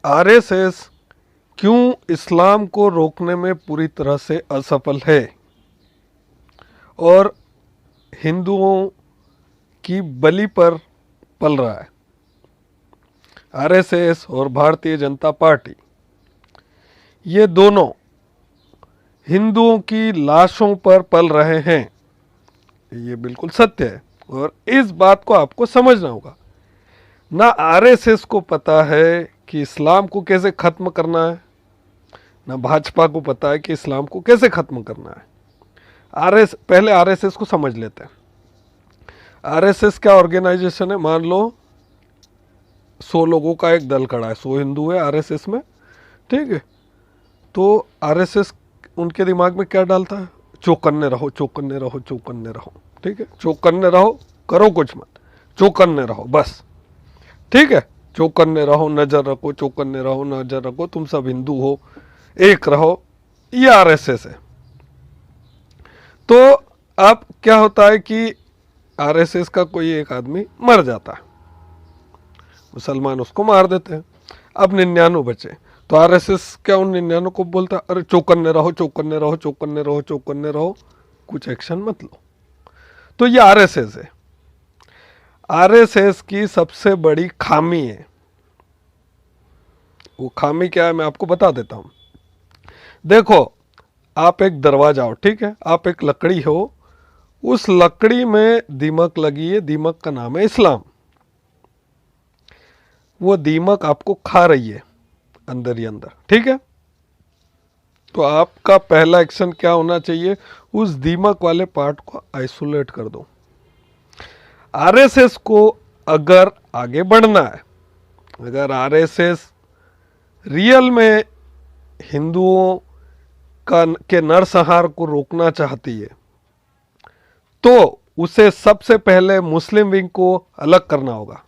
RSS क्यों इस्लाम को रोकने में पूरी तरह से असफल है और हिंदुओं की बलि पर पल रहा है। आरएसएस और भारतीय जनता पार्टी, ये दोनों हिंदुओं की लाशों पर पल रहे हैं। ये बिल्कुल सत्य है और इस बात को आपको समझना होगा। ना आरएसएस को पता है कि इस्लाम को कैसे खत्म करना है, ना भाजपा को पता है कि इस्लाम को कैसे खत्म करना है। पहले आरएसएस को समझ लेते हैं। आरएसएस क्या ऑर्गेनाइजेशन है? मान लो 100 लोगों का एक दल खड़ा है, 100 हिंदू है आरएसएस में, ठीक है। तो आरएसएस उनके दिमाग में क्या डालता है? चौकन्ने रहो, चौकन्ने रहो, चौकन्ने रहो, ठीक है। चौकन्ने रहो, करो कुछ मत, चौकन्ने रहो बस, ठीक है। चौकन्ने रहो, नजर रखो, चौकन्ने रहो, नजर रखो, तुम सब हिंदू हो, एक रहो, ये आरएसएस है। तो अब क्या होता है कि आरएसएस का कोई एक आदमी मर जाता है, मुसलमान उसको मार देते हैं, अब 99 बचे। तो आरएसएस क्या उन 99 को बोलता है, अरे चौकन्ने रहो, चौकन्ने रहो, चौकन्ने रहो, चौकन्ने रहो, कुछ एक्शन मत लो। तो ये आरएसएस है। आरएसएस की सबसे बड़ी खामी है, वो खामी क्या है मैं आपको बता देता हूं। देखो, आप एक दरवाजा हो, ठीक है, आप एक लकड़ी हो, उस लकड़ी में दीमक लगी है, दीमक का नाम है इस्लाम। वो दीमक आपको खा रही है अंदर ही अंदर, ठीक है। तो आपका पहला एक्शन क्या होना चाहिए? उस दीमक वाले पार्ट को आइसोलेट कर दो। आरएसएस को अगर आगे बढ़ना है, अगर आरएसएस रियल में हिंदुओं के नरसंहार को रोकना चाहती है, तो उसे सबसे पहले मुस्लिम विंग को अलग करना होगा।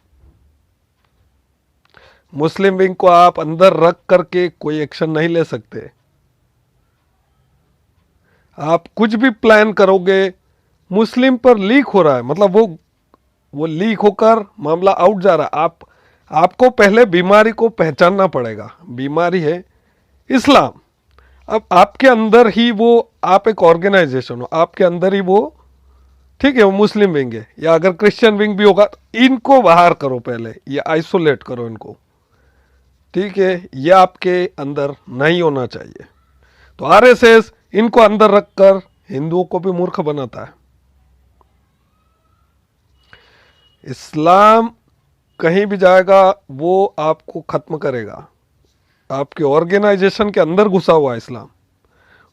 मुस्लिम विंग को आप अंदर रख करके कोई एक्शन नहीं ले सकते। आप कुछ भी प्लान करोगे, मुस्लिम पर लीक हो रहा है, मतलब वो लीक होकर मामला आउट जा रहा है। आपको पहले बीमारी को पहचानना पड़ेगा। बीमारी है इस्लाम। अब आपके अंदर ही वो, आप एक ऑर्गेनाइजेशन हो, आपके अंदर ही वो, ठीक है, वो मुस्लिम विंग है, या अगर क्रिश्चियन विंग भी होगा तो इनको बाहर करो पहले, ये आइसोलेट करो इनको, ठीक है। ये आपके अंदर नहीं होना चाहिए। तो आरएसएस इनको अंदर रखकर हिंदुओं को भी मूर्ख बनाता है। इस्लाम कहीं भी जाएगा वो आपको खत्म करेगा। आपके ऑर्गेनाइजेशन के अंदर घुसा हुआ है इस्लाम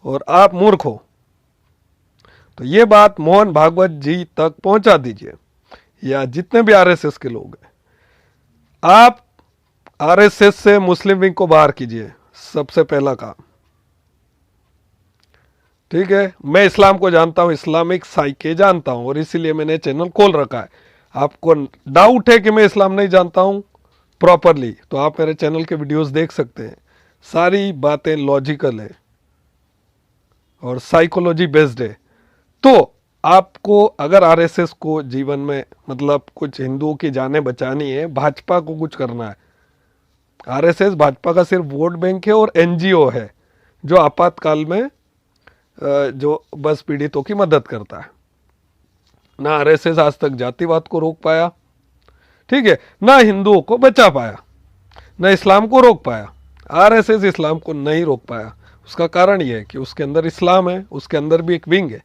और आप मूर्ख हो। तो ये बात मोहन भागवत जी तक पहुंचा दीजिए, या जितने भी आरएसएस के लोग हैं। आप आरएसएस से मुस्लिम विंग को बाहर कीजिए, सबसे पहला काम, ठीक है। मैं इस्लाम को जानता हूं, इस्लामिक साइके जानता हूं, और इसीलिए मैंने चैनल खोल रखा है। आपको डाउट है कि मैं इस्लाम नहीं जानता हूं प्रॉपरली, तो आप मेरे चैनल के वीडियोस देख सकते हैं। सारी बातें लॉजिकल है और साइकोलॉजी बेस्ड है। तो आपको अगर आरएसएस को जीवन में, मतलब कुछ हिंदुओं की जानें बचानी है, भाजपा को कुछ करना है। आरएसएस भाजपा का सिर्फ वोट बैंक है और एनजीओ है जो आपातकाल में जो बस पीड़ितों की मदद करता है। ना आरएसएस आज तक जातिवाद को रोक पाया, ठीक है, ना हिंदुओं को बचा पाया, ना इस्लाम को रोक पाया। आरएसएस इस्लाम को नहीं रोक पाया। उसका कारण यह है कि उसके अंदर इस्लाम है, उसके अंदर भी एक विंग है,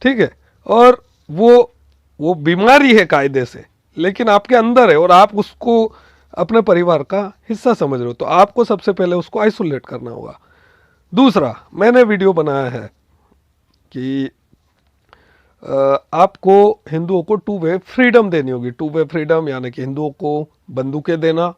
ठीक है, और वो बीमारी है कायदे से, लेकिन आपके अंदर है और आप उसको अपने परिवार का हिस्सा समझ रहे हो। तो आपको सबसे पहले उसको आइसोलेट करना होगा। दूसरा, मैंने वीडियो बनाया है कि आपको हिंदुओं को टू वे फ्रीडम देनी होगी। टू वे फ्रीडम यानी कि हिंदुओं को बंदूकें देना,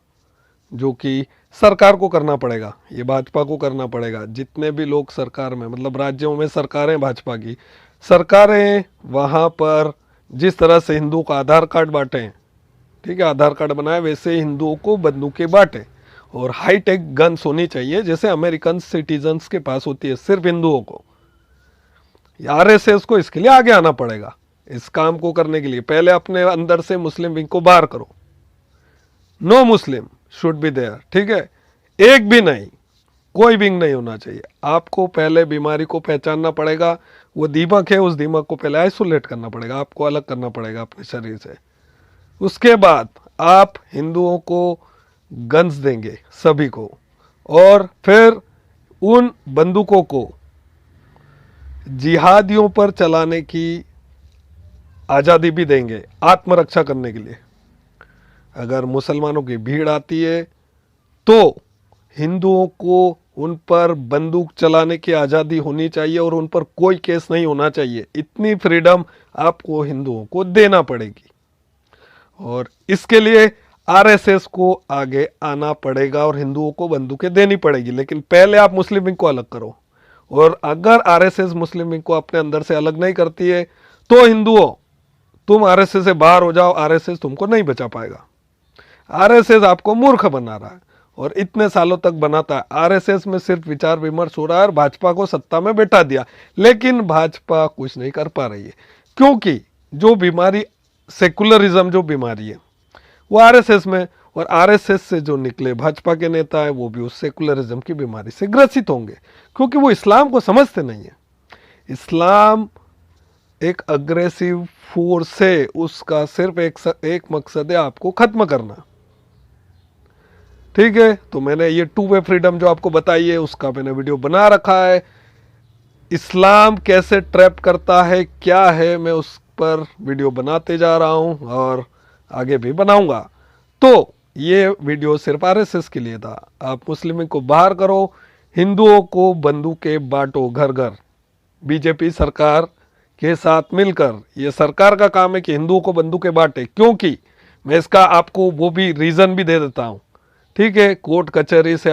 जो कि सरकार को करना पड़ेगा, ये भाजपा को करना पड़ेगा। जितने भी लोग सरकार में, मतलब राज्यों में सरकारें भाजपा की सरकारें, वहाँ पर जिस तरह से हिंदुओं का आधार कार्ड बांटें, ठीक है, आधार कार्ड बनाए, वैसे हिंदुओं को बंदूकें बांटें। और हाईटेक गन्स होनी चाहिए जैसे अमेरिकन सिटीजन्स के पास होती है, सिर्फ हिंदुओं को। आरएसएस को इसके लिए आगे आना पड़ेगा। इस काम को करने के लिए पहले अपने अंदर से मुस्लिम विंग को बाहर करो। No Muslim should be there, ठीक है। एक भी नहीं, कोई विंग नहीं होना चाहिए। आपको पहले बीमारी को पहचानना पड़ेगा, वो दीमक है, उस दीमक को पहले आइसोलेट करना पड़ेगा, आपको अलग करना पड़ेगा अपने शरीर से। उसके बाद आप हिंदुओं को गन्स देंगे सभी को, और फिर उन बंदूकों को जिहादियों पर चलाने की आज़ादी भी देंगे, आत्मरक्षा करने के लिए। अगर मुसलमानों की भीड़ आती है तो हिंदुओं को उन पर बंदूक चलाने की आज़ादी होनी चाहिए और उन पर कोई केस नहीं होना चाहिए। इतनी फ्रीडम आपको हिंदुओं को देना पड़ेगी, और इसके लिए आरएसएस को आगे आना पड़ेगा और हिंदुओं को बंदूकें देनी पड़ेगी। लेकिन पहले आप मुस्लिम विंग को अलग करो, और अगर आरएसएस मुस्लिम विंग को अपने अंदर से अलग नहीं करती है तो हिंदुओं, तुम आरएसएस से बाहर हो जाओ, आरएसएस तुमको नहीं बचा पाएगा। आरएसएस आपको मूर्ख बना रहा है और इतने सालों तक बनाता है। आरएसएस में सिर्फ विचार विमर्श हो रहा है और भाजपा को सत्ता में बैठा दिया, लेकिन भाजपा कुछ नहीं कर पा रही है, क्योंकि जो बीमारी सेकुलरिज्म जो बीमारी है वो आरएसएस में, और आरएसएस से जो निकले भाजपा के नेता है वो भी उस सेकुलरिज्म की बीमारी से ग्रसित होंगे, क्योंकि वो इस्लाम को समझते नहीं है। इस्लाम एक अग्रेसिव फोर्स है, उसका सिर्फ एक मकसद है, आपको खत्म करना। ठीक है, तो मैंने ये टू वे फ्रीडम जो आपको बताई है उसका मैंने वीडियो बना रखा है। इस्लाम कैसे ट्रैप करता है क्या है, मैं उस पर वीडियो बनाते जा रहा हूं और आगे भी बनाऊंगा। तो ये वीडियो सिर्फ आरएसएस के लिए था। आप मुस्लिम को बाहर करो, हिंदुओं को बंदूकें बांटो घर घर, बीजेपी सरकार के साथ मिलकर। ये सरकार का काम है कि हिंदुओं को बंदूकें बांटे, क्योंकि मैं इसका आपको वो भी रीजन भी दे देता हूं। ठीक है, कोर्ट कचहरी से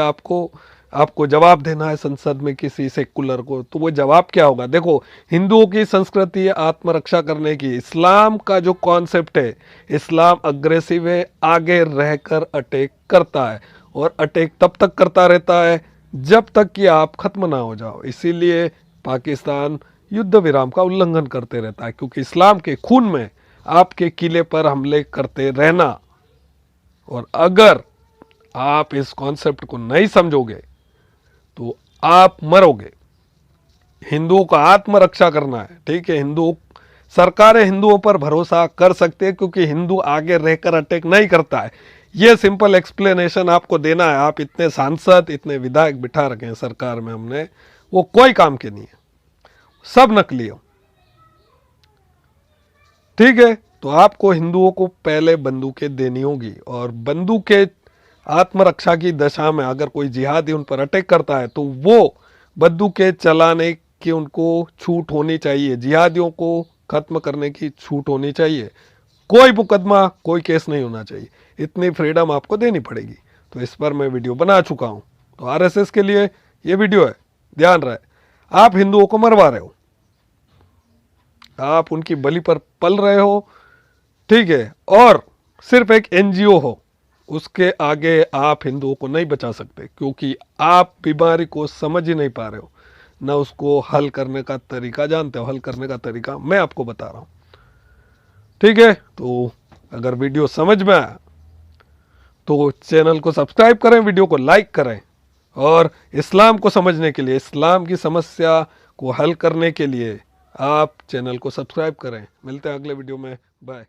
आपको जवाब देना है संसद में किसी सेकुलर को, तो वो जवाब क्या होगा? देखो, हिंदुओं की संस्कृति है आत्मरक्षा करने की। इस्लाम का जो कॉन्सेप्ट है, इस्लाम अग्रेसिव है, आगे रहकर अटैक करता है, और अटैक तब तक करता रहता है जब तक कि आप खत्म ना हो जाओ। इसीलिए पाकिस्तान युद्ध विराम का उल्लंघन करते रहता है, क्योंकि इस्लाम के खून में आपके किले पर हमले करते रहना। और अगर आप इस कॉन्सेप्ट को नहीं समझोगे तो आप मरोगे। हिंदुओं का आत्मरक्षा करना है। ठीक है, सरकारें हिंदुओं पर भरोसा कर सकते हैं, क्योंकि हिंदू आगे रहकर अटैक नहीं करता है। ये सिंपल एक्सप्लेनेशन आपको देना है। आप इतने सांसद, इतने विधायक बिठा रखे हैं सरकार में हमने, वो कोई काम के नहीं है, सब नकली हो। ठीक है, तो आपको हिंदुओं को पहले बंदूकें देनी होगी, और बंदूकें आत्मरक्षा की दशा में अगर कोई जिहादी उन पर अटैक करता है तो वो बंदूकें चलाने की उनको छूट होनी चाहिए, जिहादियों को खत्म करने की छूट होनी चाहिए। कोई मुकदमा, कोई केस नहीं होना चाहिए। इतनी फ्रीडम आपको देनी पड़ेगी। तो इस पर मैं वीडियो बना चुका हूं। तो आरएसएस के लिए ये वीडियो है, ध्यान रहे। आप हिंदुओं को मरवा रहे हो, आप उनकी बलि पर पल रहे हो। ठीक है, और सिर्फ एक एनजीओ हो, उसके आगे आप हिंदुओं को नहीं बचा सकते, क्योंकि आप बीमारी को समझ ही नहीं पा रहे हो, ना उसको हल करने का तरीका जानते हो। हल करने का तरीका मैं आपको बता रहा हूं। ठीक है, तो अगर वीडियो समझ में आया तो चैनल को सब्सक्राइब करें, वीडियो को लाइक करें, और इस्लाम को समझने के लिए, इस्लाम की समस्या को हल करने के लिए आप चैनल को सब्सक्राइब करें। मिलते हैं अगले वीडियो में, बाय।